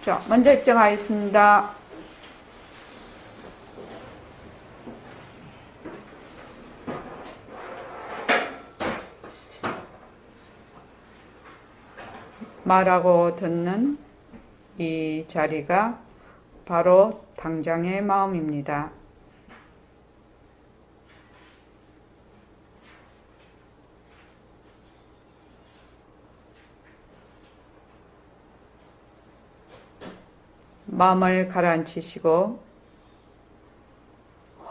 자, 먼저 입장하겠습니다. 말하고 듣는 이 자리가 바로 당장의 마음입니다. 마음을 가라앉히시고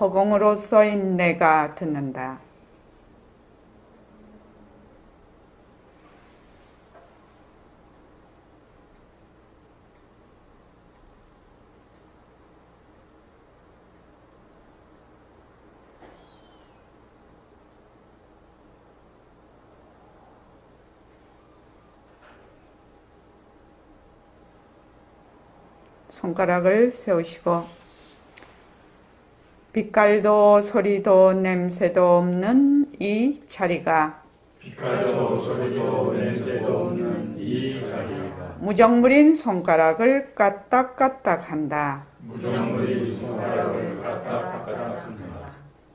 허공으로 써인 내가 듣는다. 손가락을 세우시고 빛깔도 소리도 냄새도 없는 이 자리가 빛깔도 소리도 냄새도 없는 이 자리가 무정물인 손가락을 까딱까딱 한다. 무정물인 손가락을 까딱까딱 한다.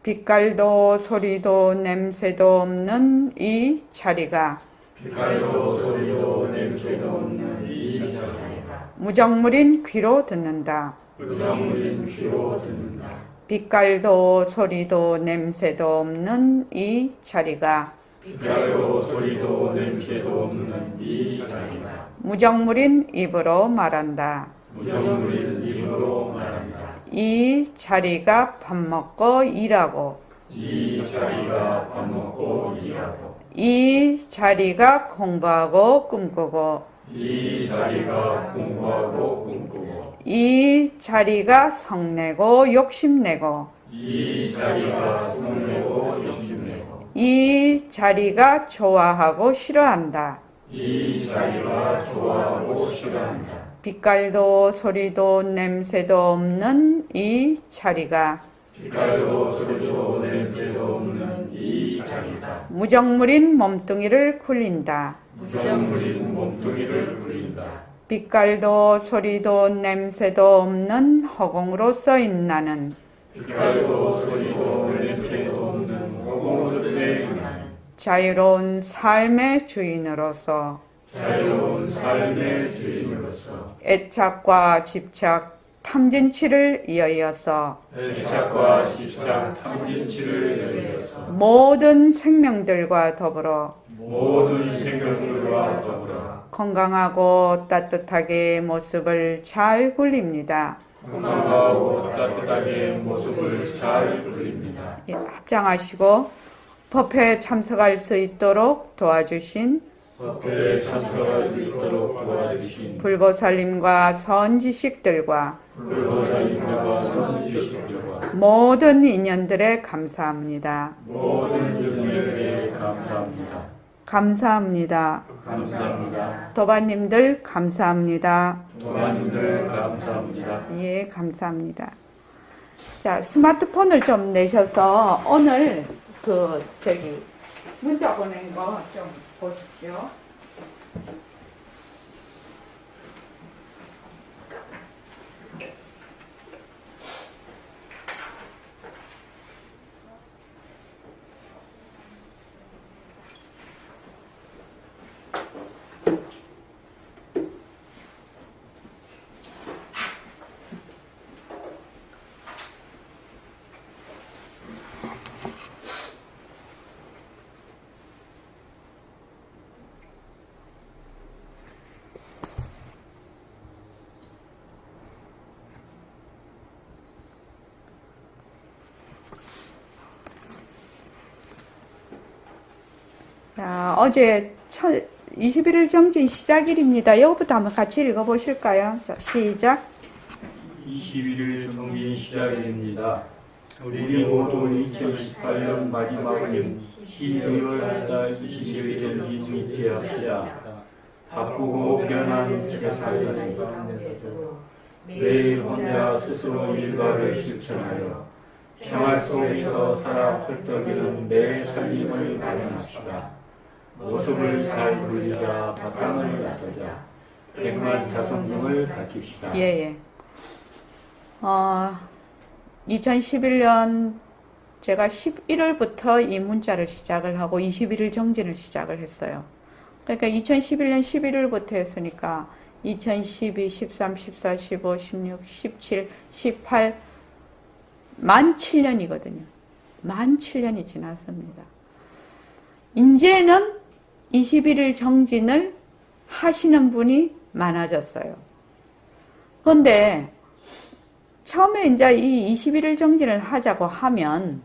빛깔도 소리도 냄새도 없는 이 자리가 빛깔도 소리도 냄새도 없는 이 자리가 무정물인 귀로 듣는다. 무정물인 귀로 듣는다. 빛깔도 소리도 냄새도 없는 이 자리가 빛깔도 소리도 냄새도 없는 이 자리가 무정물인 입으로 말한다. 무정물인 입으로 말한다. 이 자리가 밥 먹고 일하고 이 자리가 밥 먹고 일하고 이 자리가 공부하고 꿈꾸고 이 자리가 공부하고 꿈꾸고 이 자리가 성내고 욕심내고 이 자리가 성내고 욕심내고 이 자리가 좋아하고 싫어한다. 이 자리가 좋아하고 싫어한다. 빛깔도 소리도 냄새도 없는 이 자리가 빛깔도 소리도 냄새도 없는 이 자리가 무정물인 몸뚱이를 굴린다. 무정물인 몸뚱이를 굴린다. 빛깔도 소리도 냄새도 없는 허공으로 써인 나는 빛깔도 소리도 냄새도 없는 허공으로 쓰인 나는 자유로운 삶의 주인으로서 자유로운 삶의 주인으로서 애착과 집착, 탐진치를 이어서 애착과 집착 탐진치를 이어서 모든 생명들과 더불어 모든 생명들과 더불어 건강하고 따뜻하게 모습을 잘 굴립니다. 건강하고 따뜻하게 모습을 잘 굴립니다. 예, 합장하시고 법회에 참석할 수 있도록 도와주신 법회에 참석할 수 있도록 도와주신 불보살님과 선지식들과 불보살님과 선지식들과 모든 인연들에 감사합니다. 모든 인연에게 감사합니다. 감사합니다. 감사합니다. 도반님들 감사합니다. 도마님들 감사합니다. 예, 감사합니다. 자, 스마트폰을 좀 내셔서 오늘 문자 보낸 거 좀 보십시오. 자, 어제 21일 정진 시작일입니다. 이거부터 한번 같이 읽어보실까요? 자, 시작. 21일 정진 시작일입니다. 우리 모두 2018년 마지막은 12월 달 20일 정진 있게 합시다. 바쁘고 변한 세상에 매일 혼자 스스로 일과를 실천하여 생활 속에서 살아 헐떡이는 내 살림을 마련합시다. 모습을 잘 굴리자 바탕을 놔두자. 백만 자손 등을 밝힙시다. 예. 2011년 제가 11월부터 이 문자를 시작을 하고 21일 정진을 시작을 했어요. 그러니까 2011년 11월부터 했으니까 2012, 13, 14, 15, 16, 17, 18 만 7년이거든요. 만 7년이 지났습니다. 이제는 21일 정진을 하시는 분이 많아졌어요. 그런데 처음에 이제 이 21일 정진을 하자고 하면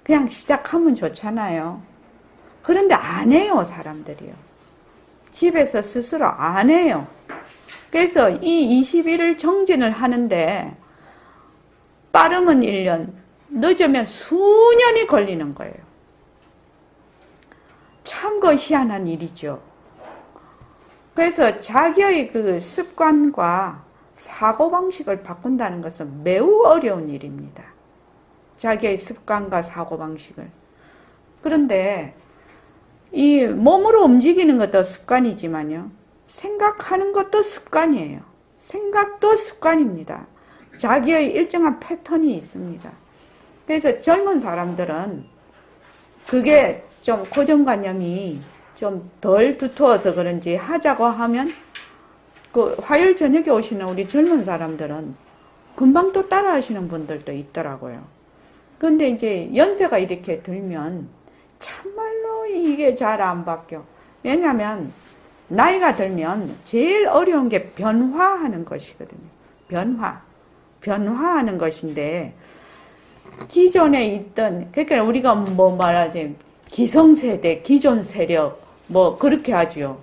그냥 시작하면 좋잖아요. 그런데 안 해요, 사람들이요. 집에서 스스로 안 해요. 그래서 이 21일 정진을 하는데 빠르면 1년, 늦으면 수년이 걸리는 거예요. 참 그 희한한 일이죠. 그래서 자기의 그 습관과 사고방식을 바꾼다는 것은 매우 어려운 일입니다. 자기의 습관과 사고방식을. 그런데 이 몸으로 움직이는 것도 습관이지만요. 생각하는 것도 습관이에요. 생각도 습관입니다. 자기의 일정한 패턴이 있습니다. 그래서 젊은 사람들은 그게 좀 고정관념이 좀 덜 두터워서 그런지 하자고 하면 그 화요일 저녁에 오시는 우리 젊은 사람들은 금방 또 따라 하시는 분들도 있더라고요. 근데 이제 연세가 이렇게 들면 참말로 이게 잘 안 바뀌어. 왜냐하면 나이가 들면 제일 어려운 게 변화하는 것이거든요. 변화하는 것인데 기존에 있던, 그러니까 우리가 뭐 말하지, 기성세대, 기존 세력 뭐 그렇게 하죠.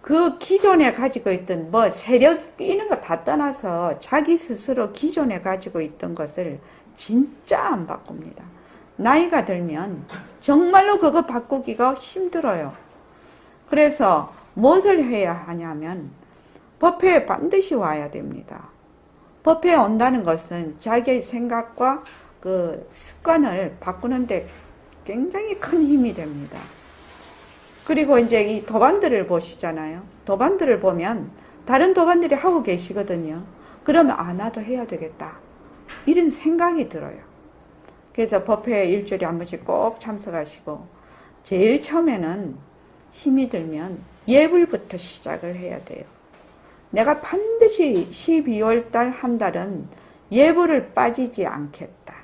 그 기존에 가지고 있던 뭐 세력 이런 거 다 떠나서 자기 스스로 기존에 가지고 있던 것을 진짜 안 바꿉니다. 나이가 들면 정말로 그거 바꾸기가 힘들어요. 그래서 무엇을 해야 하냐면 법회에 반드시 와야 됩니다. 법회에 온다는 것은 자기의 생각과 그 습관을 바꾸는데 굉장히 큰 힘이 됩니다. 그리고 이제 이 도반들을 보시잖아요. 도반들을 보면 다른 도반들이 하고 계시거든요. 그러면 나도 해야 되겠다. 이런 생각이 들어요. 그래서 법회에 일주일에 한 번씩 꼭 참석하시고 제일 처음에는 힘이 들면 예불부터 시작을 해야 돼요. 내가 반드시 12월 달 한 달은 예불을 빠지지 않겠다.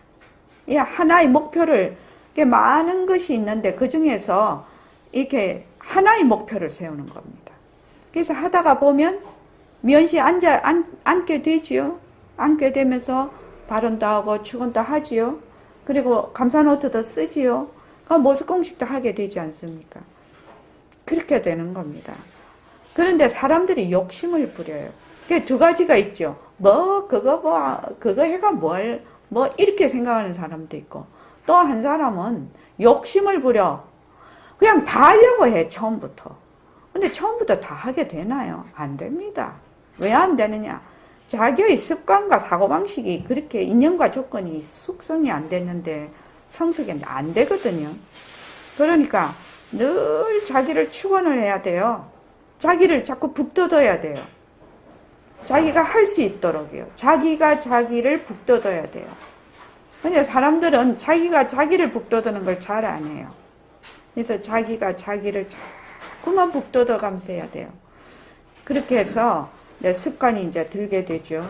이 하나의 목표를, 많은 것이 있는데 그 중에서 이렇게 하나의 목표를 세우는 겁니다. 그래서 하다가 보면 미연시 앉게 되지요. 앉게 되면서 발언도 하고 축원도 하지요. 그리고 감사노트도 쓰지요. 모습 공식도 하게 되지 않습니까? 그렇게 되는 겁니다. 그런데 사람들이 욕심을 부려요. 그게 두 가지가 있죠. 그거 해가 이렇게 생각하는 사람도 있고, 또 한 사람은 욕심을 부려. 그냥 다 하려고 해, 처음부터. 근데 처음부터 다 하게 되나요? 안 됩니다. 왜 안 되느냐? 자기의 습관과 사고방식이 그렇게 인연과 조건이 숙성이 안 됐는데 성숙이 안 되거든요. 그러니까 늘 자기를 축원을 해야 돼요. 자기를 자꾸 북돋아야 돼요. 자기가 할 수 있도록요. 자기가 자기를 북돋아야 돼요. 근데 사람들은 자기가 자기를 북돋우는 걸 잘 안 해요. 그래서 자기가 자기를 자꾸만 북돋아 가면서 해야 돼요. 그렇게 해서 습관이 이제 들게 되죠.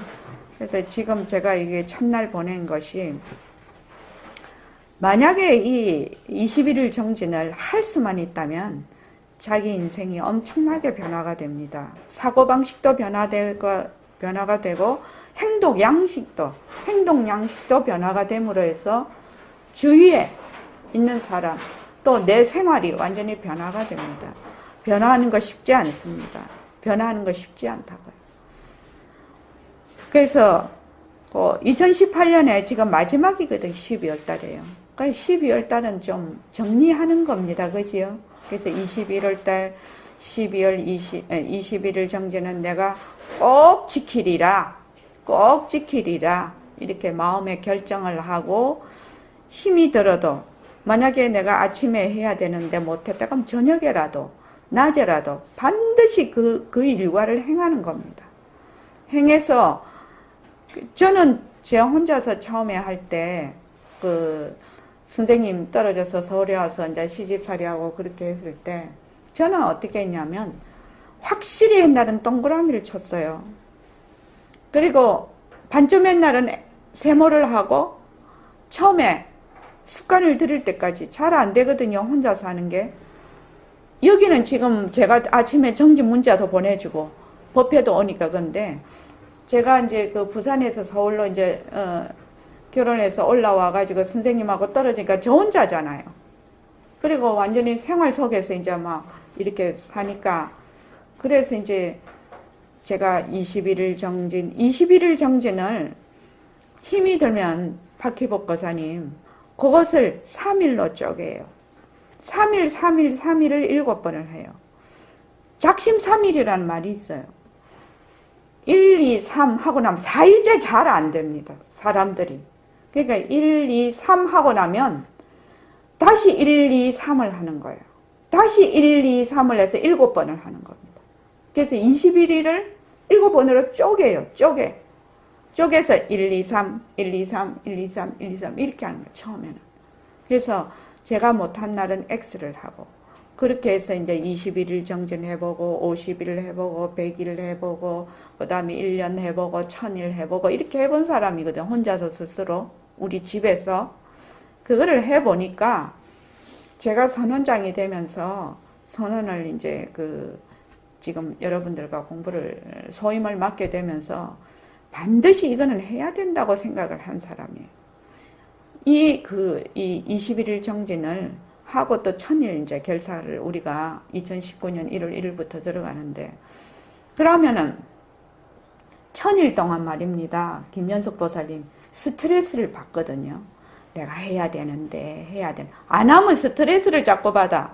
그래서 지금 제가 이게 첫날 보낸 것이, 만약에 이 21일 정진을 할 수만 있다면 자기 인생이 엄청나게 변화가 됩니다. 사고방식도 변화가 되고 행동 양식도 변화가 됨으로 해서 주위에 있는 사람, 또 내 생활이 완전히 변화가 됩니다. 변화하는 거 쉽지 않습니다. 변화하는 거 쉽지 않다고요. 그래서 2018년에 지금 마지막이거든. 12월 달이에요. 그러니까 12월 달은 좀 정리하는 겁니다. 그지요? 그래서 21월 달 12월 21일 정제는 내가 꼭 지키리라 이렇게 마음의 결정을 하고, 힘이 들어도 만약에 내가 아침에 해야 되는데 못했다 그럼 저녁에라도 낮에라도 반드시 그 일과를 행하는 겁니다. 행해서 저는 제 혼자서 처음에 할 때 그 선생님 떨어져서 서울에 와서 이제 시집살이하고 그렇게 했을 때 저는 어떻게 했냐면 확실히 옛날은 동그라미를 쳤어요. 그리고 반쯤 옛날은 세모를 하고 처음에 습관을 들일 때까지 잘 안 되거든요. 혼자서 하는 게. 여기는 지금 제가 아침에 정지 문자도 보내주고 법회도 오니까 근데 제가 이제 그 부산에서 서울로 이제 결혼해서 올라와 가지고 선생님하고 떨어지니까 저 혼자잖아요. 그리고 완전히 생활 속에서 이제 막 이렇게 사니까 그래서 이제 제가 21일 정진을 힘이 들면 박희복 거사님 그것을 3일로 쪼개요. 3일, 3일, 3일을 7번을 해요. 작심 3일이라는 말이 있어요. 1, 2, 3 하고 나면 4일째 잘 안 됩니다. 사람들이. 그러니까 1, 2, 3 하고 나면 다시 1, 2, 3을 하는 거예요. 다시 1, 2, 3을 해서 7번을 하는 겁니다. 그래서 21일을 7번으로 쪼개요. 쪼개서 1, 2, 3, 1, 2, 3, 1, 2, 3, 1, 2, 3 이렇게 하는 거예요. 처음에는. 그래서 제가 못한 날은 X를 하고 그렇게 해서 이제 21일 정진 해보고 50일 해보고 100일 해보고 그 다음에 1년 해보고 1000일 해보고 이렇게 해본 사람이거든. 혼자서 스스로 우리 집에서 그거를 해보니까 제가 선원장이 되면서 선원을 이제 지금 여러분들과 공부를 소임을 맡게 되면서 반드시 이거는 해야 된다고 생각을 한 사람이에요. 이 21일 정진을 하고 또 1000일 이제 결사를 우리가 2019년 1월 1일부터 들어가는데 그러면은 1000일 동안 말입니다. 김연숙 보살님 스트레스를 받거든요. 내가 해야 되는데 안 하면 스트레스를 자꾸 받아.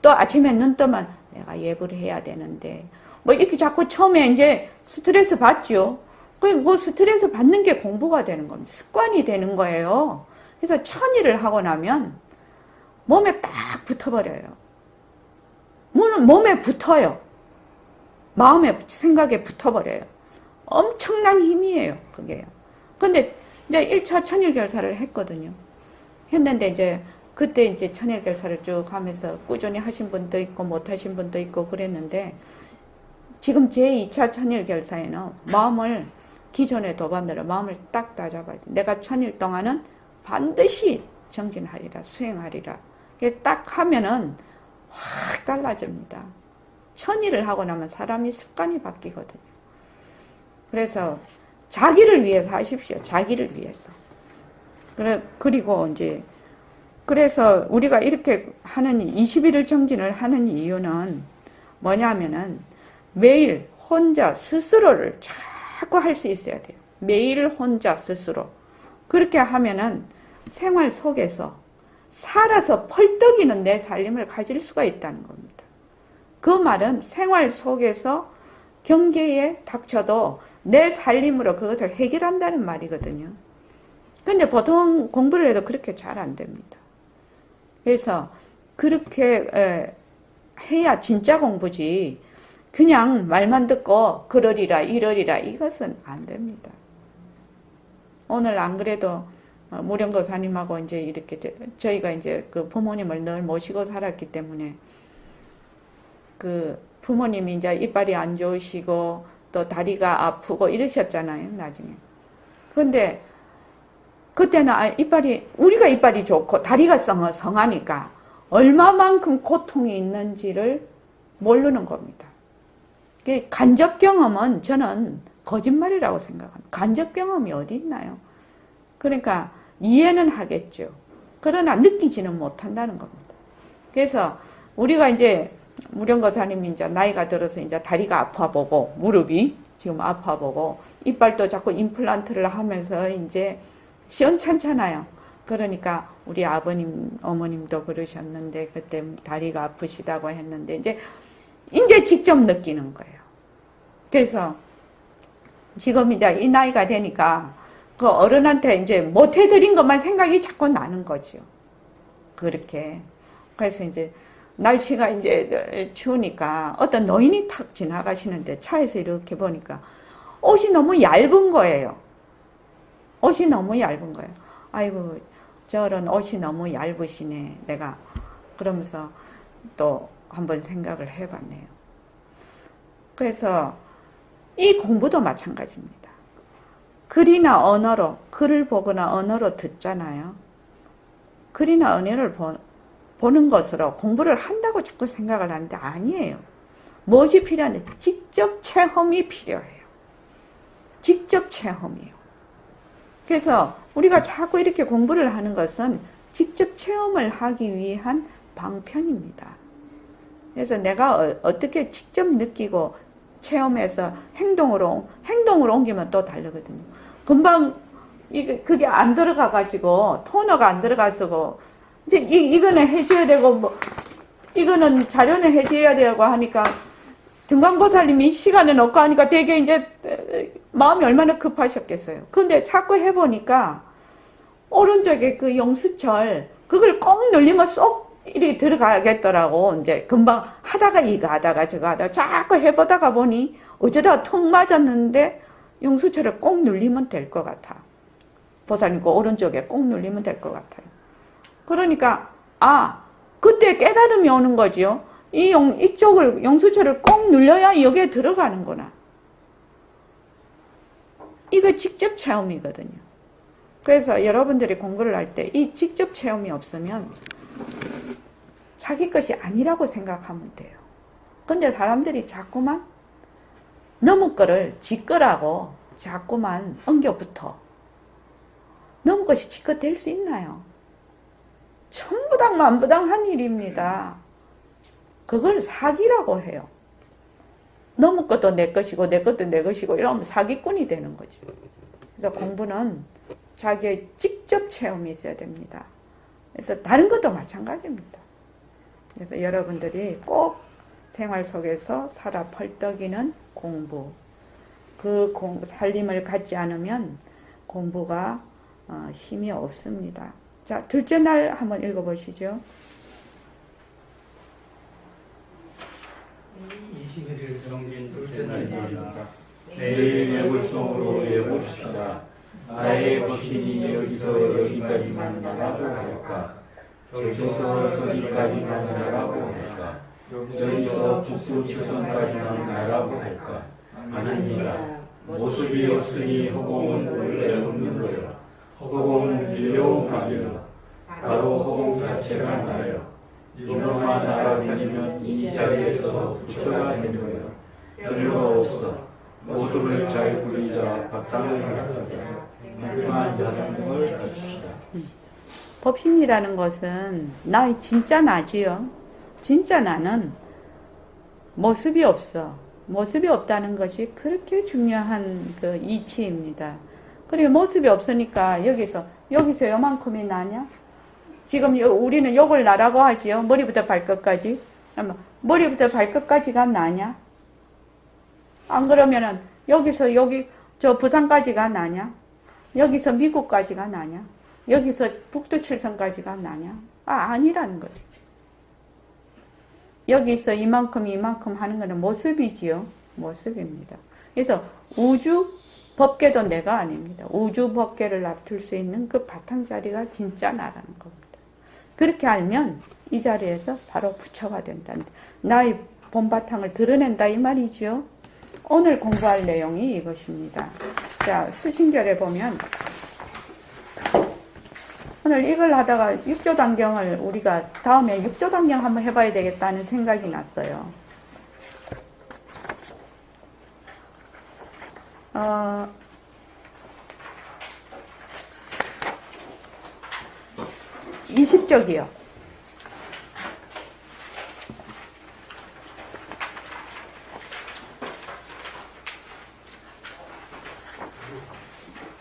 또 아침에 눈 뜨면 내가 예불을 해야 되는데 뭐 이렇게 자꾸 처음에 이제 스트레스 받죠. 그 스트레스 받는 게 공부가 되는 겁니다. 습관이 되는 거예요. 그래서 1000일을 하고 나면 몸에 딱 붙어버려요. 몸에 붙어요. 마음에 생각에 붙어버려요. 엄청난 힘이에요. 그게요. 근데 이제 1차 1000일 결사를 했거든요. 했는데 이제 그때 이제 1000일 결사를 쭉 하면서 꾸준히 하신 분도 있고 못 하신 분도 있고 그랬는데 지금 제 2차 1000일 결사에는 마음을 기존의 도반대로 마음을 딱 다잡아야 돼. 내가 1000일 동안은 반드시 정진하리라 수행하리라. 딱 하면은 확 달라집니다. 1000일을 하고 나면 사람이 습관이 바뀌거든요. 그래서 자기를 위해서 하십시오. 자기를 위해서. 그리고 이제 그래서 우리가 이렇게 하는 21일 정진을 하는 이유는 뭐냐면은 매일 혼자 스스로를 자꾸 할 수 있어야 돼요. 매일 혼자 스스로. 그렇게 하면은 생활 속에서 살아서 펄떡이는 내 살림을 가질 수가 있다는 겁니다. 그 말은 생활 속에서 경계에 닥쳐도 내 살림으로 그것을 해결한다는 말이거든요. 근데 보통 공부를 해도 그렇게 잘 안 됩니다. 그래서 그렇게 해야 진짜 공부지 그냥 말만 듣고 그러리라 이러리라 이것은 안 됩니다. 오늘 안 그래도 무령도사님하고 이제 이렇게 저희가 이제 그 부모님을 늘 모시고 살았기 때문에 그 부모님이 이제 이빨이 안 좋으시고 또 다리가 아프고 이러셨잖아요, 나중에. 근데 그때는 우리가 이빨이 좋고 다리가 성하니까 얼마만큼 고통이 있는지를 모르는 겁니다. 간접 경험은 저는 거짓말이라고 생각합니다. 간접 경험이 어디 있나요? 그러니까 이해는 하겠죠. 그러나 느끼지는 못한다는 겁니다. 그래서 우리가 이제 무령거사님이 이제 나이가 들어서 이제 다리가 아파보고 무릎이 지금 아파보고 이빨도 자꾸 임플란트를 하면서 이제 시원찮잖아요. 그러니까 우리 아버님, 어머님도 그러셨는데 그때 다리가 아프시다고 했는데 이제 직접 느끼는 거예요. 그래서 지금 이제 이 나이가 되니까 그 어른한테 이제 못해드린 것만 생각이 자꾸 나는 거죠. 그렇게. 그래서 이제 날씨가 이제 추우니까 어떤 노인이 탁 지나가시는데 차에서 이렇게 보니까 옷이 너무 얇은 거예요. 옷이 너무 얇은 거예요. 아이고, 저런 옷이 너무 얇으시네. 내가 그러면서 또 한번 생각을 해봤네요. 그래서 이 공부도 마찬가지입니다. 글이나 언어로, 글을 보거나 언어로 듣잖아요. 글이나 언어를 보는 것으로 공부를 한다고 자꾸 생각을 하는데 아니에요. 무엇이 필요한데 직접 체험이 필요해요. 직접 체험이에요. 그래서 우리가 자꾸 이렇게 공부를 하는 것은 직접 체험을 하기 위한 방편입니다. 그래서 내가 어떻게 직접 느끼고 체험해서 행동으로 옮기면 또 다르거든요. 금방 그게 안 들어가가지고 토너가 안 들어가서 이제 이거는 해줘야 되고 뭐 이거는 자료는 해줘야 되고 하니까 등광보살님이 시간에 넣고 하니까 되게 이제 마음이 얼마나 급하셨겠어요. 근데 자꾸 해보니까 오른쪽에 그 용수철 그걸 꼭 눌리면 쏙 이렇게 들어가겠더라고. 이제 금방 하다가 이거 하다가 저거 하다가 자꾸 해보다가 보니 어쩌다가 턱 맞았는데 용수철을 꼭 눌리면 될 것 같아. 보살님 그 오른쪽에 꼭 눌리면 될 것 같아요. 그러니까 그때 깨달음이 오는 거지요. 이쪽을 용수철을 꼭 눌러야 여기에 들어가는구나. 이거 직접 체험이거든요. 그래서 여러분들이 공부를 할 때 이 직접 체험이 없으면 자기 것이 아니라고 생각하면 돼요. 근데 사람들이 자꾸만 너무 거를 지 거라고 자꾸만 엉겨붙어. 너무 것이 지 거 될 수 있나요? 천부당 만부당한 일입니다. 그걸 사기라고 해요. 너무 것도 내 것이고 내 것도 내 것이고 이러면 사기꾼이 되는 거죠. 그래서 공부는 자기의 직접 체험이 있어야 됩니다. 그래서 다른 것도 마찬가지입니다. 그래서 여러분들이 꼭 생활 속에서 살아 펄떡이는 공부, 그 살림을 갖지 않으면 공부가 힘이 없습니다. 자, 둘째 날 한번 읽어보시죠. 21일 정진 둘째 날입니다. 내일 예불송으로 예봅시다. 나의 법신이 여기서 여기까지만 나라고 할까? 저기서 저기까지만 나라고 할까? 여기서 북두지선까지만 나라고 할까? 아닙니다. 모습이 없으니 허공은 원래 없는 거요. 허공은 빌려오마며 바로 허공 자체가 나요. 이것만 알아차리면 이 자리에서 부처가 되는 거요. 별로 없어. 모습을 잘 부리자 바탕을 갖추자. 평등한 자성을 갖춥시다. 법신이라는 것은 나의 진짜 나지요. 진짜 나는 모습이 없어. 모습이 없다는 것이 그렇게 중요한 그 이치입니다. 그리고 모습이 없으니까 여기서 요만큼이 나냐? 지금 우리는 욕을 나라고 하지요. 머리부터 발끝까지. 머리부터 발끝까지가 나냐? 안 그러면은 여기서 여기 저 부산까지가 나냐? 여기서 미국까지가 나냐? 여기서 북두칠성까지가 나냐? 아니라는 거죠. 여기서 이만큼 하는 것은 모습이지요. 모습입니다. 그래서 우주 법계도 내가 아닙니다. 우주 법계를 납둘 수 있는 그 바탕자리가 진짜 나라는 겁니다. 그렇게 알면 이 자리에서 바로 부처가 된다. 나의 본바탕을 드러낸다 이 말이죠. 오늘 공부할 내용이 이것입니다. 자, 수신결에 보면 오늘 이걸 하다가 육조단경을 우리가 다음에 육조단경 한번 해봐야 되겠다는 생각이 났어요. 20쪽이요.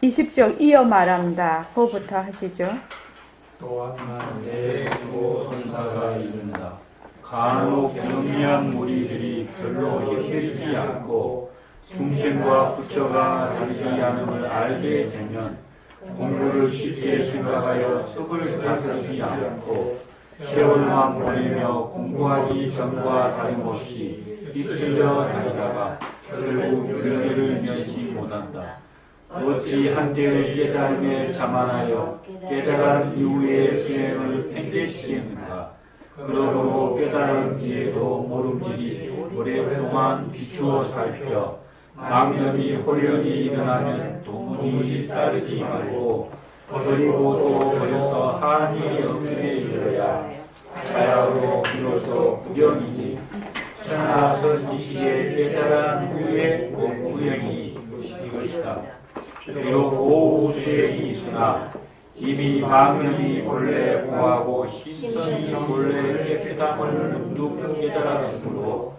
(20쪽) 이어 말한다. 그거부터 하시죠. 또한 내 조선사가 이른다. 간혹 경미한 무리들이 별로 헷갈리지 않고 중생과 부처가 다르지 않음을 알게 되면 공부를 쉽게 생각하여 습을 다스리지 않고 세월만 보내며 공부하기 전과 다름없이 휩쓸려 다니다가 결국 윤회를 면치 못한다. 어찌 한때의 깨달음에 자만하여 깨달은 이후의 수행을 팽개치겠는가. 그러므로 깨달은 뒤에도 모름지기 오랫동안 비추어 살펴 망념이 홀연히 일어나면 도무지 따르지 말고 버리고 또 버려서 한이 없음에 이르러야 자야로 비로소 무경이니 천하 선지식에 깨달은 후에 무경이 이것이다. 비록 오우수행이 있으나 이미 망념이 본래 공하고 신성이 본래 깨끗함을 문득 깨달았으므로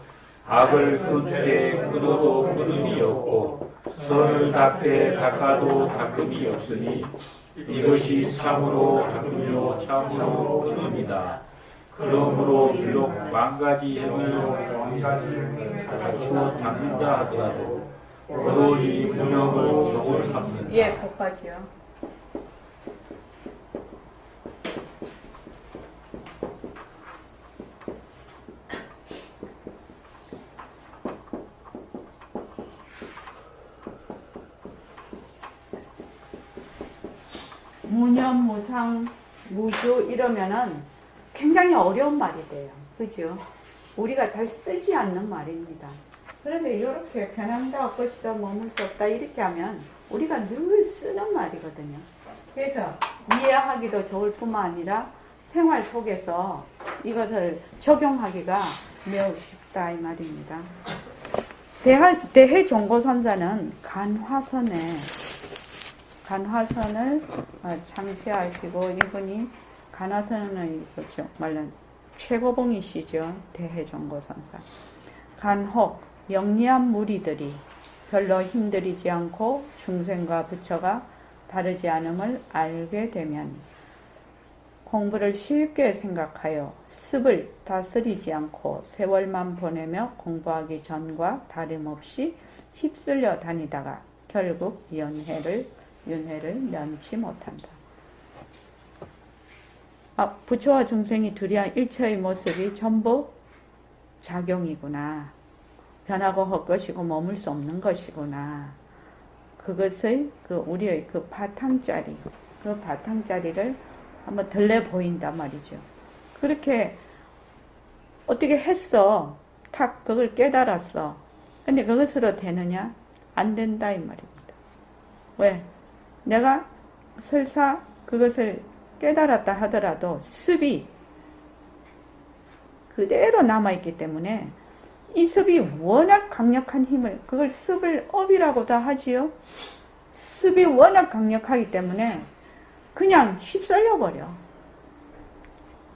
악을 끊되 끊어도 끊음이 없고 선을 닦되 닦아도 닦음이 없으니 이것이 참으로 닦으며 참으로 끊음이다. 그러므로 비록 만가지 행을 갖추어 닦는다 하더라도 오로지 무명을 종을 삼는다. 예, 거기까지요. 무념, 무상, 무주 이러면은 굉장히 어려운 말이 돼요. 그죠? 우리가 잘 쓰지 않는 말입니다. 그런데 이렇게 변한다, 것이다, 머물 수 없다 이렇게 하면 우리가 늘 쓰는 말이거든요. 그래서 이해하기도 좋을 뿐만 아니라 생활 속에서 이것을 적용하기가 매우 쉽다 이 말입니다. 대해종고선자는 간화선을 창시하시고 이분이 간화선을 이거죠. 말은 최고봉이시죠. 대해종고선사. 간혹 영리한 무리들이 별로 힘들이지 않고 중생과 부처가 다르지 않음을 알게 되면 공부를 쉽게 생각하여 습을 다스리지 않고 세월만 보내며 공부하기 전과 다름없이 휩쓸려 다니다가 결국 윤회를 면치 못한다. 부처와 중생이 둘이한 일체의 모습이 전부 작용이구나. 변하고 헛것이고 머물 수 없는 것이구나. 그것의 우리의 바탕자리를 한번 들려 보인다 말이죠. 그렇게 어떻게 했어. 탁 그걸 깨달았어. 근데 그것으로 되느냐? 안 된다 이 말입니다. 왜? 내가 설사 그것을 깨달았다 하더라도 습이 그대로 남아있기 때문에 이 습이 워낙 강력한 힘을, 그걸 습을 업이라고도 하지요. 습이 워낙 강력하기 때문에 그냥 휩쓸려버려.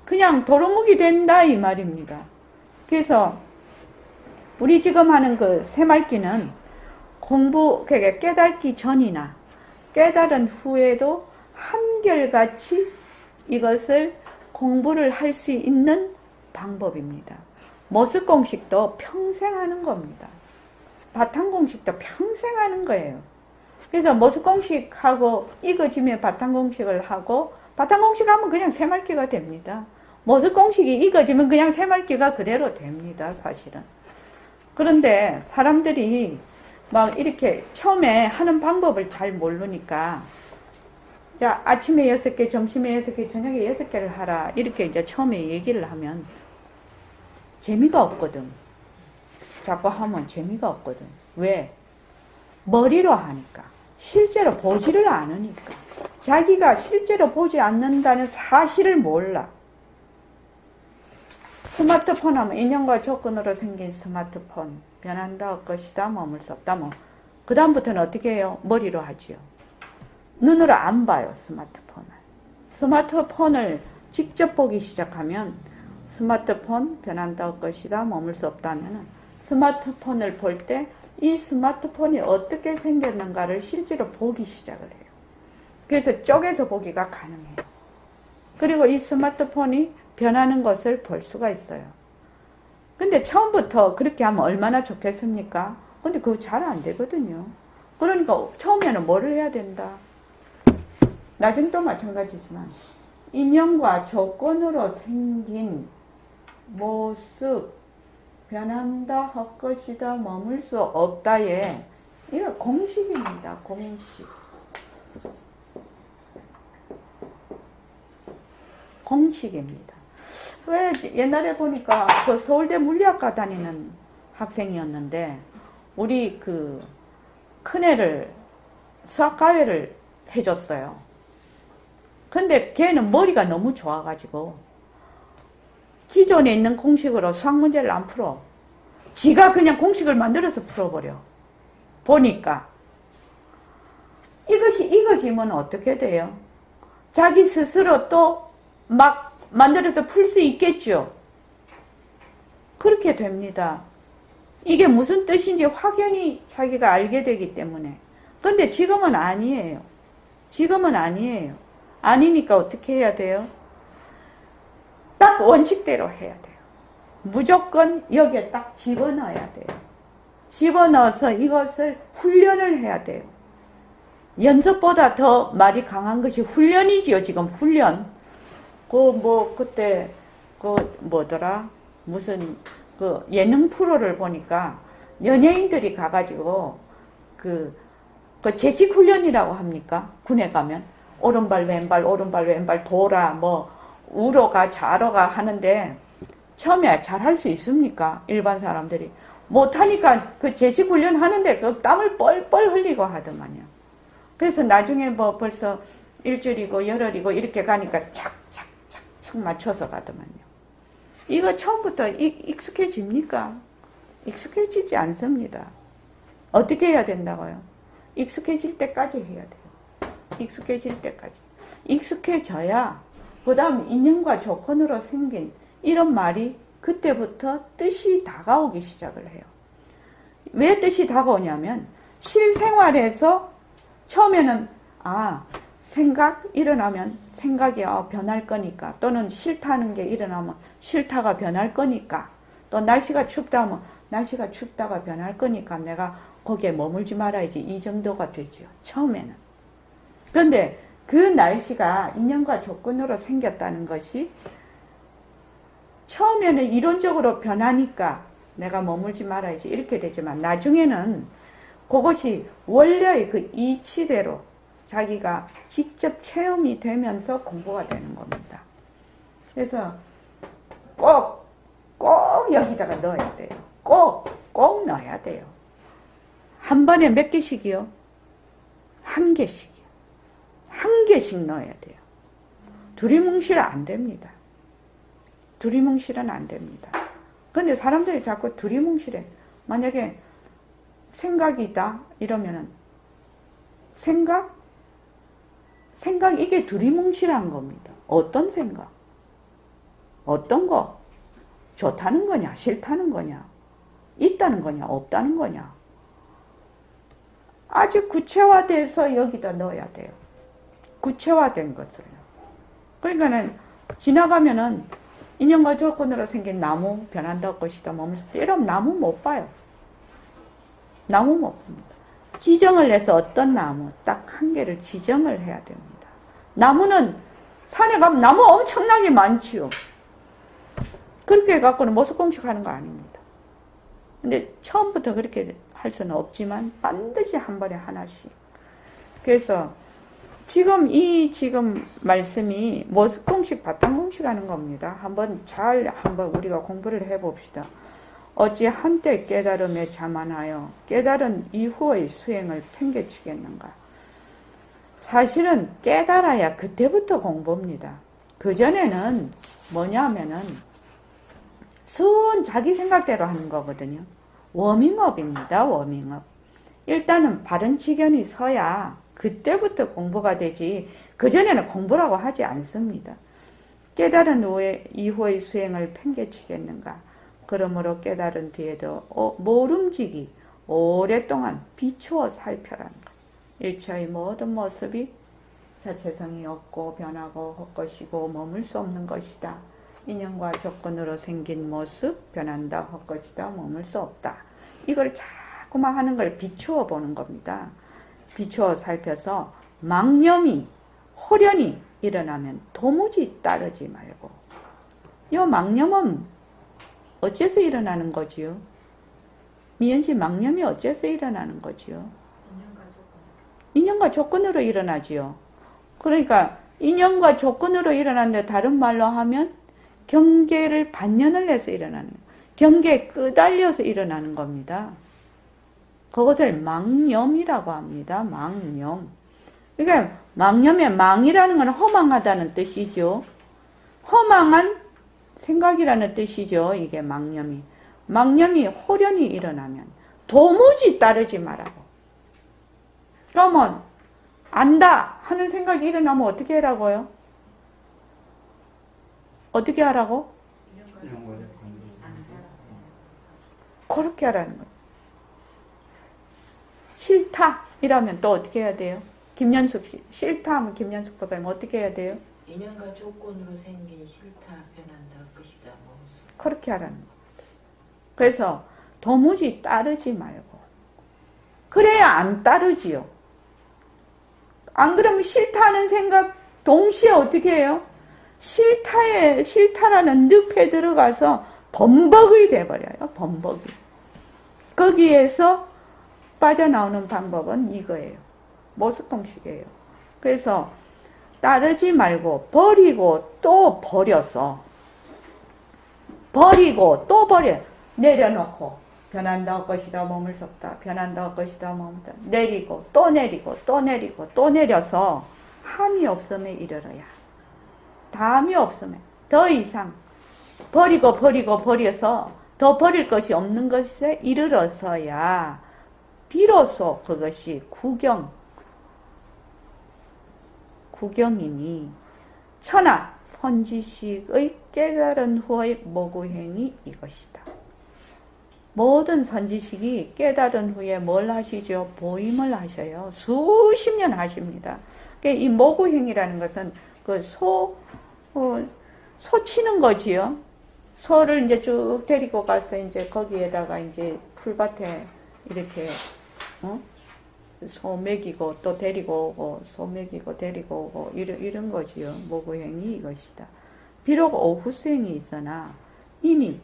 그냥 도루묵이 된다 이 말입니다. 그래서 우리 지금 하는 그 새말기는 그러니까 깨닫기 전이나 깨달은 후에도 한결같이 이것을 공부를 할 수 있는 방법입니다. 모습공식도 평생 하는 겁니다. 바탕공식도 평생 하는 거예요. 그래서 모습공식하고 익어지면 바탕공식을 하고 바탕공식 하면 그냥 새말기가 됩니다. 모습공식이 익어지면 그냥 새말기가 그대로 됩니다. 사실은. 그런데 사람들이 막 이렇게 처음에 하는 방법을 잘 모르니까 자, 아침에 6개, 점심에 6개, 저녁에 6개를 하라. 이렇게 이제 처음에 얘기를 하면 재미가 없거든. 자꾸 하면 재미가 없거든. 왜? 머리로 하니까. 실제로 보지를 않으니까. 자기가 실제로 보지 않는다는 사실을 몰라. 스마트폰 하면 인연과 조건으로 생긴 스마트폰. 변한다, 것이다, 머물 수 없다. 그 다음부터는 어떻게 해요? 머리로 하지요. 눈으로 안 봐요, 스마트폰을. 스마트폰을 직접 보기 시작하면 스마트폰 변한다 것이다 머물 수 없다 하면은 스마트폰을 볼 때 이 스마트폰이 어떻게 생겼는가를 실제로 보기 시작을 해요. 그래서 쪼개서 보기가 가능해요. 그리고 이 스마트폰이 변하는 것을 볼 수가 있어요. 근데 처음부터 그렇게 하면 얼마나 좋겠습니까? 근데 그거 잘 안 되거든요. 그러니까 처음에는 뭐를 해야 된다? 나중도 마찬가지지만 인연과 조건으로 생긴 모습 변한다, 헛것이다, 머물 수 없다에 이거 공식입니다. 공식. 공식입니다. 왜 옛날에 보니까 그 서울대 물리학과 다니는 학생이었는데 우리 그 큰애를 수학과외를 해줬어요. 근데 걔는 머리가 너무 좋아가지고 기존에 있는 공식으로 수학 문제를 안 풀어. 지가 그냥 공식을 만들어서 풀어버려. 보니까 이것이 이거지면 어떻게 돼요? 자기 스스로 또 막 만들어서 풀 수 있겠죠. 그렇게 됩니다. 이게 무슨 뜻인지 확연히 자기가 알게 되기 때문에. 근데 지금은 아니에요. 지금은 아니에요. 아니니까 어떻게 해야 돼요? 딱 원칙대로 해야 돼요. 무조건 여기에 딱 집어넣어야 돼요. 집어넣어서 이것을 훈련을 해야 돼요. 연습보다 더 말이 강한 것이 훈련이지요. 지금 훈련. 그때 뭐더라? 무슨 예능 프로를 보니까 연예인들이 가가지고 그 제식 훈련이라고 합니까? 군에 가면 오른발 왼발 오른발 왼발 돌아 뭐 우로가 좌로가 하는데 처음에 잘 할 수 있습니까? 일반 사람들이 못하니까 그 제식 훈련 하는데 그 땀을 뻘뻘 흘리고 하더만요. 그래서 나중에 뭐 벌써 일주일이고 열흘이고 이렇게 가니까 착착 맞춰서 가더만요. 이거 처음부터 익숙해집니까? 익숙해지지 않습니다. 어떻게 해야 된다고요? 익숙해질 때까지 해야 돼요. 익숙해질 때까지. 익숙해져야 그 다음 인연과 조건으로 생긴 이런 말이 그때부터 뜻이 다가오기 시작을 해요. 왜 뜻이 다가오냐면 실생활에서 처음에는 생각 일어나면 생각이 변할 거니까 또는 싫다는 게 일어나면 싫다가 변할 거니까 또 날씨가 춥다 하면 날씨가 춥다가 변할 거니까 내가 거기에 머물지 말아야지 이 정도가 되죠. 처음에는. 그런데 그 날씨가 인연과 조건으로 생겼다는 것이 처음에는 이론적으로 변하니까 내가 머물지 말아야지 이렇게 되지만 나중에는 그것이 원래의 그 이치대로 자기가 직접 체험이 되면서 공부가 되는 겁니다. 그래서 꼭 여기다가 넣어야 돼요. 꼭 넣어야 돼요. 한 번에 몇 개씩이요? 한 개씩이요. 한 개씩 넣어야 돼요. 두리뭉실 안 됩니다. 두리뭉실은 안 됩니다. 근데 사람들이 자꾸 두리뭉실해. 만약에 생각이 있다 이러면은 생각 이게 두리뭉실한 겁니다. 어떤 생각? 어떤 거? 좋다는 거냐? 싫다는 거냐? 있다는 거냐? 없다는 거냐? 아주 구체화돼서 여기다 넣어야 돼요. 구체화된 것을요. 그러니까는 지나가면은 인연과 조건으로 생긴 나무 변한다 것이다 머물수 있다. 이러면 나무 못 봐요. 나무 못 봅니다. 지정을 해서 어떤 나무 딱 한 개를 지정을 해야 됩니다. 나무는 산에 가면 나무 엄청나게 많지요. 그렇게 해갖고는 모습공식 하는 거 아닙니다. 근데 처음부터 그렇게 할 수는 없지만 반드시 한 번에 하나씩. 그래서 지금 말씀이 모습공식 바탕공식 하는 겁니다. 한번 우리가 공부를 해봅시다. 어찌 한때 깨달음에 자만하여 깨달은 이후의 수행을 팽개치겠는가. 사실은 깨달아야 그때부터 공부입니다. 그전에는 뭐냐면은 순 자기 생각대로 하는 거거든요. 워밍업입니다. 워밍업. 일단은 바른 지견이 서야 그때부터 공부가 되지 그전에는 공부라고 하지 않습니다. 깨달은 이후의 수행을 팽개치겠는가. 그러므로 깨달은 뒤에도 모름지기 오랫동안 비추어 살펴라는 것. 일체의 모든 모습이 자체성이 없고 변하고 헛것이고 머물 수 없는 것이다. 인연과 조건으로 생긴 모습 변한다 헛것이다 머물 수 없다. 이걸 자꾸만 하는 걸 비추어 보는 겁니다. 비추어 살펴서 망념이 호련히 일어나면 도무지 따르지 말고. 이 망념은 어째서 일어나는 거지요? 미연씨, 망념이 어째서 일어나는 거지요? 인연과 조건으로 일어나지요. 그러니까 인연과 조건으로 일어나는데 다른 말로 하면 경계를 반년을 해서 일어나는 거예요. 경계에 끄달려서 일어나는 겁니다. 그것을 망념이라고 합니다. 망념. 그러니까 망념의 망이라는 건 허망하다는 뜻이죠. 허망한 생각이라는 뜻이죠. 이게 망념이. 망념이 호련히 일어나면 도무지 따르지 말라고. 그러면 안다 하는 생각이 일어나면 어떻게 하라고요? 어떻게 하라고? 그렇게 하라는 거예요. 싫다 이라면 또 어떻게 해야 돼요? 김연숙 씨, 싫다 하면 김연숙 보다님 어떻게 해야 돼요? 인연과 조건으로 생긴 싫다 변한다 것이다. 그렇게 하라는 거예요. 그래서 도무지 따르지 말고. 그래야 안 따르지요. 안 그러면 싫다는 생각 동시에 어떻게 해요? 싫다라는 늪에 들어가서 범벅이 돼버려요. 범벅이. 거기에서 빠져나오는 방법은 이거예요. 모습공식이에요. 그래서 따르지 말고 버리고 또 버려서 버리고 또 버려. 내려놓고 변한다 할 것이다 머물 수 없다. 변한다 할 것이다 머물다. 내리고 또 내리고 또 내리고 또 내려서 함이 없음에 이르러야. 담이 없음에 더 이상 버리고 버려서 더 버릴 것이 없는 것에 이르러서야 비로소 그것이 구경이니 천하 선지식의 깨달은 후의 모구행이 이것이다. 모든 선지식이 깨달은 후에 뭘 하시죠? 보임을 하셔요. 수십 년 하십니다. 그러니까 이 모구행이라는 것은 그 소 치는 거지요. 소를 이제 쭉 데리고 가서 이제 거기에다가 이제 풀밭에 이렇게 소 먹이고 또 데리고 오고 소 먹이고 데리고 오고 이런 거지요. 모구행이 이것이다. 비록 오후수행이 있으나 이미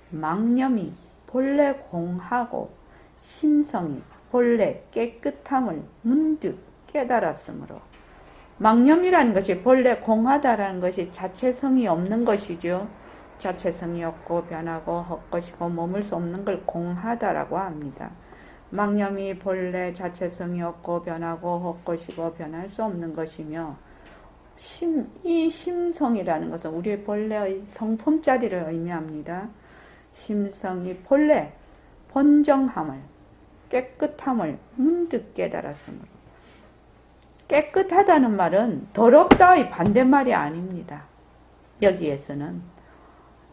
망념이 본래 공하고 심성이 본래 깨끗함을 문득 깨달았으므로 망념이라는 것이 본래 공하다라는 것이 자체성이 없는 것이죠. 자체성이 없고 변하고 헛것이고 머물 수 없는 걸 공하다라고 합니다. 망념이 본래 자체성이 없고 변하고 헛것이고 변할 수 없는 것이며 이 심성이라는 것은 우리의 본래의 성품자리를 의미합니다. 심성이 본래 본정함을 깨끗함을 문득 깨달았으므로 깨끗하다는 말은 더럽다의 반대말이 아닙니다. 여기에서는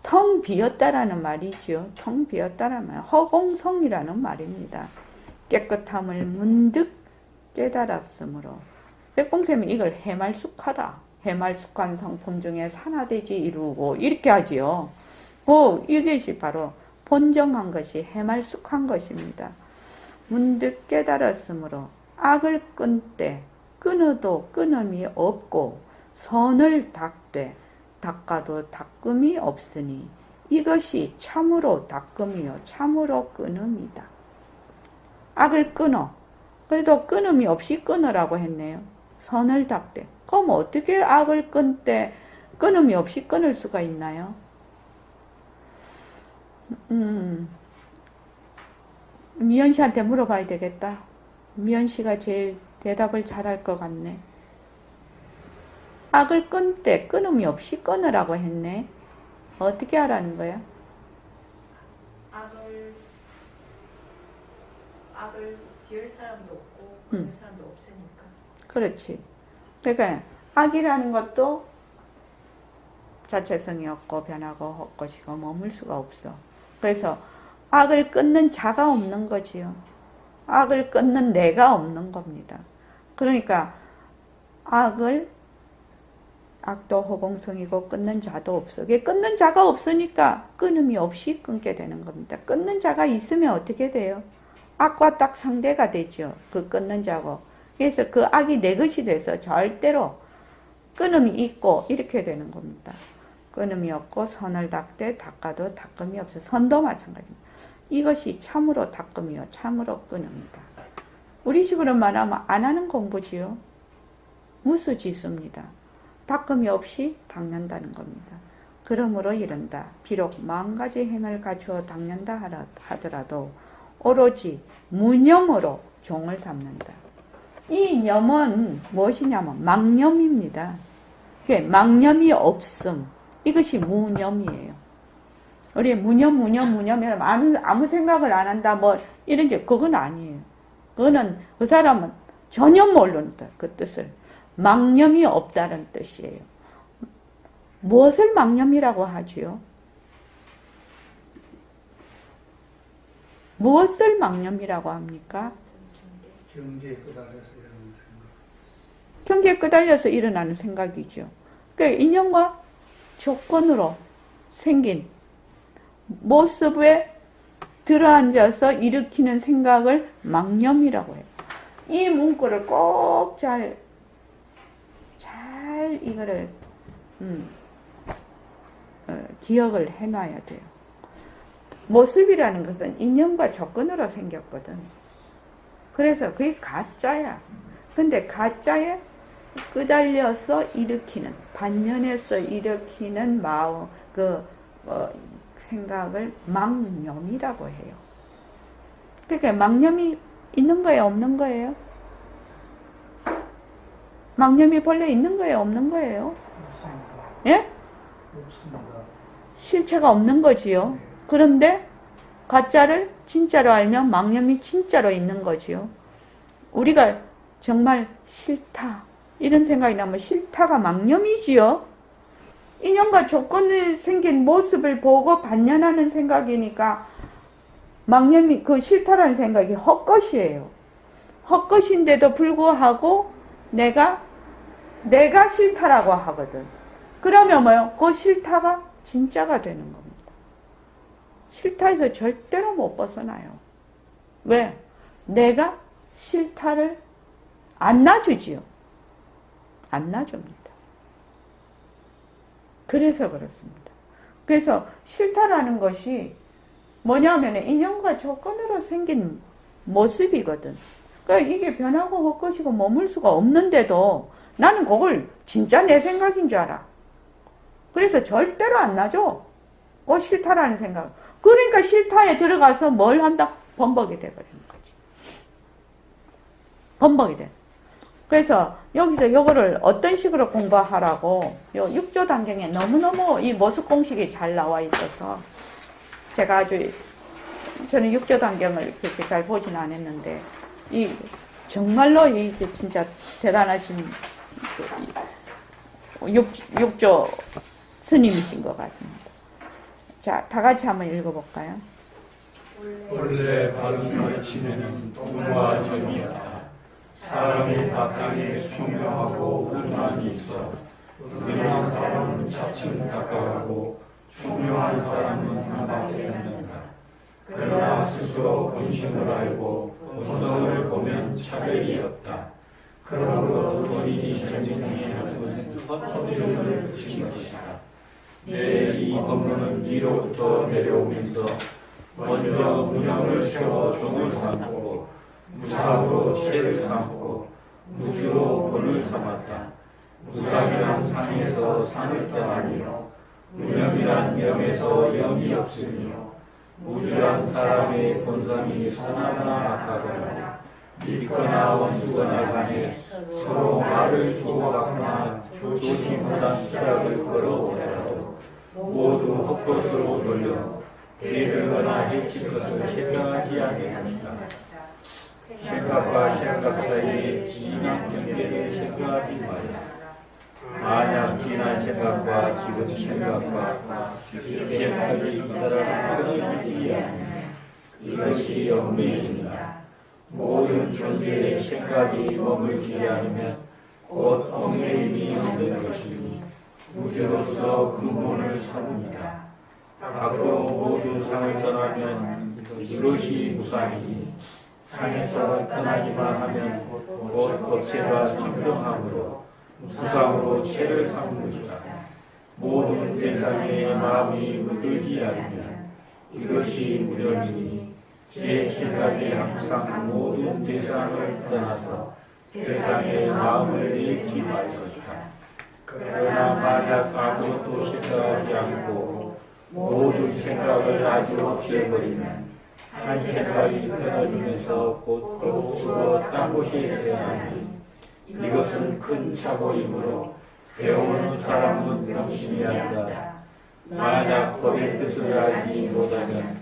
텅 비었다라는 말이죠. 텅 비었다라는 말, 허공성이라는 말입니다. 깨끗함을 문득 깨달았으므로 백봉쌤이 이걸 해말숙하다. 해말숙한 성품 중에 산화되지 이루고 이렇게 하지요. 이것이 바로 본정한 것이 해말숙한 것입니다. 문득 깨달았으므로 악을 끊되 끊어도 끊음이 없고 선을 닦되 닦아도 닦음이 없으니 이것이 참으로 닦음이요 참으로 끊음이다. 악을 끊어. 그래도 끊음이 없이 끊으라고 했네요. 선을 닦되. 그럼 어떻게 악을 끊되 끊음이 없이 끊을 수가 있나요? 미연 씨한테 물어봐야 되겠다. 미연 씨가 제일 대답을 잘할 것 같네. 악을 끊되 끊음이 없이 끊으라고 했네. 어떻게 하라는 거야? 악을 지을 사람도 없고 끊을 사람도 없으니까. 그렇지. 그러니까 악이라는 것도 자체성이 없고 변하고 헛것이고 머물 수가 없어. 그래서 악을 끊는 자가 없는 거지요. 악을 끊는 내가 없는 겁니다. 그러니까 악도 허공성이고 끊는 자도 없어. 끊는 자가 없으니까 끊음이 없이 끊게 되는 겁니다. 끊는 자가 있으면 어떻게 돼요? 악과 딱 상대가 되죠. 그 끊는 자고. 그래서 그 악이 내 것이 돼서 절대로 끊음이 있고 이렇게 되는 겁니다. 끊음이 없고 선을 닦되 닦아도 닦음이 없어. 선도 마찬가지입니다. 이것이 참으로 닦음이요 참으로 끊음이다. 우리식으로 말하면 안 하는 공부지요. 무수지수입니다. 닦음이 없이 닦는다는 겁니다. 그러므로 이른다. 비록 만가지 행을 갖추어 닦는다 하더라도 오로지 무념으로 종을 삼는다. 이 념은 무엇이냐면 망념입니다. 망념이 없음. 이것이 무념이에요. 우리 무념이라면 아무 생각을 안 한다 뭐 이런지 그건 아니에요. 그거는 그 사람은 전혀 모른다. 그 뜻을. 망념이 없다는 뜻이에요. 무엇을 망념이라고 하지요? 무엇을 망념이라고 합니까? 경계에 끄달려서 일어나는 생각. 경계에 끄달려서 일어나는 생각이죠. 그러니까 인연과 조건으로 생긴 모습에 들어앉아서 일으키는 생각을 망념이라고 해요. 이 문구를 꼭 잘 이거를 기억을 해놔야 돼요. 모습이라는 것은 인연과 조건으로 생겼거든. 그래서 그게 가짜야. 근데 가짜에 끄달려서 일으키는, 반면에서 일으키는 마음, 생각을 망념이라고 해요. 그러니까 망념이 있는 거예요, 없는 거예요? 망념이 본래 있는 거예요, 없는 거예요? 없습니다. 예? 없습니다. 실체가 없는 거지요. 그런데 가짜를 진짜로 알면 망념이 진짜로 있는 거지요. 우리가 정말 싫다 이런 생각이 나면 싫다가 망념이지요. 인연과 조건에 생긴 모습을 보고 반연하는 생각이니까 망념이 그 싫다라는 생각이 헛것이에요. 헛것인데도 불구하고 내가 싫다라고 하거든. 그러면 뭐요? 그 싫다가 진짜가 되는 겁니다. 싫다에서 절대로 못 벗어나요. 왜? 내가 싫다를 안 놔주지요. 안 놔줍니다. 그래서 그렇습니다. 그래서 싫다라는 것이 뭐냐면 인연과 조건으로 생긴 모습이거든. 그러니까 이게 변하고 헛것이고 머물 수가 없는데도 나는 그걸 진짜 내 생각인 줄 알아. 그래서 절대로 안 놔줘. 그거 싫다라는 생각. 그러니까 싫다에 들어가서 뭘 한다? 범벅이 돼버리는 거지. 범벅이 돼. 그래서 여기서 요거를 어떤 식으로 공부하라고 요 6조 단경에 너무너무 이 모습 공식이 잘 나와 있어서 제가 저는 6조 단경을 그렇게 잘 보진 않았는데 정말로 진짜 대단하신 6조 스님이신 것 같습니다. 자, 다 같이 한번 읽어볼까요? 원래 바른 가르침에는 동과 점이었다. 사람의 바탕에 총명하고 우둔함이 있어 우둔한 사람은 차츰 닦아가고 총명한 사람은 한밖에 않는다. 그러나 스스로 본심을 알고 본성을 보면 차별이 없다. 그러므로 본인이 정진하는 것은 허비름을 붙인 것이다. 내 이 법문은 위로부터 내려오면서 먼저 무념을 세워 종을 삼고 무사로 체를 삼고 무주로 본을 삼았다. 무상이란 상에서 상을 떠나니요 무념이란 명에서 영이 없으며 무주란 사람의 본성이 선하거나 악하거나 믿거나 원수거나 간에 서로 말을 주고받거나 조심하다 수작을 걸어오더라도 모두 헛것으로 돌려 대들거나 해칠 것을 생각하지 아니합니다. 생각과 생각 사이에 진한 경계를 생각하지 말라. 만약 지난 생각과 지금 생각과 생각이 잇따라 끊어지지 않으면 이것이 영매입니다. 모든 존재의 생각이 머물지 않으면 곧 엉매임이 없는 것이니 무죄로서 근본을 삼습니다. 밖으로 모두 상을 떠나면 이것이 무상이니 상에서 떠나기만 하면 곧 겉에가 청정함으로 무상으로 채를 삼는 것이다. 모든 대상의 마음이 물들지 않으면 이것이 무념이니 제 생각이 항상 모든 대상을 떠나서 대상의 마음을 잃지 말 것이다. 그러나 만약 아무것도 생각하지 않고 모든 생각을 아주 없애버리면 한 생각이 끊어지면서 곧 죽어 딴 곳에 태어나니 이것은 큰 착오이므로 배우는 사람은 명심이 한다. 만약 법의 뜻을 알지 못하면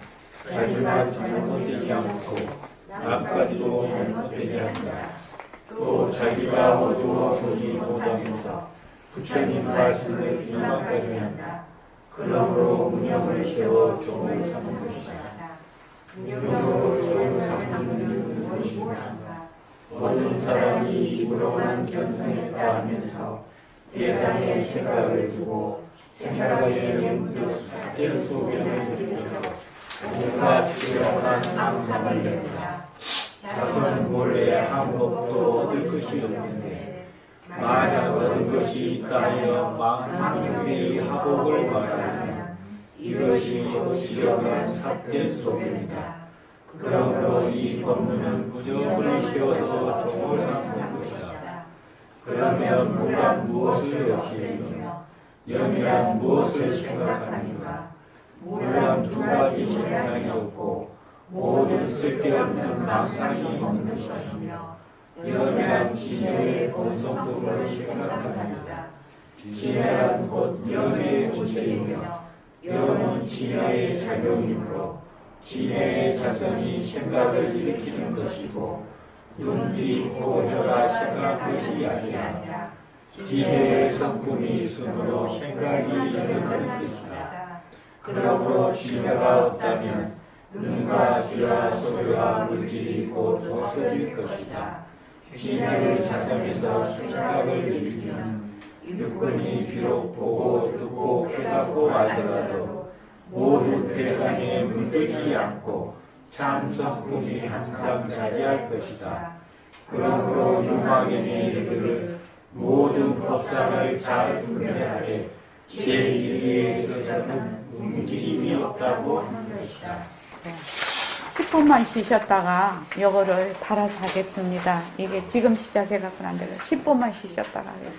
자기만 잘못되지 않고 남까지도 잘못되지 않는다. 또 자기가 어두워 보지 못하면서 부처님 말씀을 비난까지 한다. 그러므로 무념을 세워 종을 삼는 것이다. 무념으로 종을 삼는 이유는 무엇인가? 모든 사람이 입으로만 견성했다 하면서 대상의 생각을 두고 생각에 문득 삭된 소견을 느끼고 온갖 지렁한 항상을 낸다. 자손 몰래 한 법도 얻을 것이 없는데 만약 얻은 것이 있다 하여 망명의 하복을 말하면 이것이 어찌되면 삭된 소견이다. 그러므로 이 법문은 무념을 세워서 종을 삼는 것이다. 그러면 무란 무엇을 없애며 영이란 무엇을 생각하는가? 무란 두 가지 현상이 없고 모든 쓸데없는 망상이 있는 것이며 영이란 진해의 본성법을 생각하는가? 진해란 곧 영의 본체이며 영은 진해의 작용이므로 진해의 자성이 생각을 일으키는 것이고 눈, 귀, 코, 혀가 생각할 것이 아니라 진해의 성품이 있으므로 생각이 일어나는 것이다. 그러므로 진해가 없다면 눈과 귀와 소리와 물질이 곧 없어질 것이다. 진해의 자성에서 생각을 일으키는 육군이 비록 보고 듣고 깨닫고 알더라도 모든 대상에 물들지 않고 참 성품이 항상 자제할 것이다. 그러므로 유망인의 이르기를 모든 법상을 잘 분별하되 제1위에 있어서는 움직임이 없다고 하는 것이다. 10분만 쉬셨다가 요거를 달아서 하겠습니다. 이게 지금 시작해갖고는 안 되고 10분만 쉬셨다가 해요.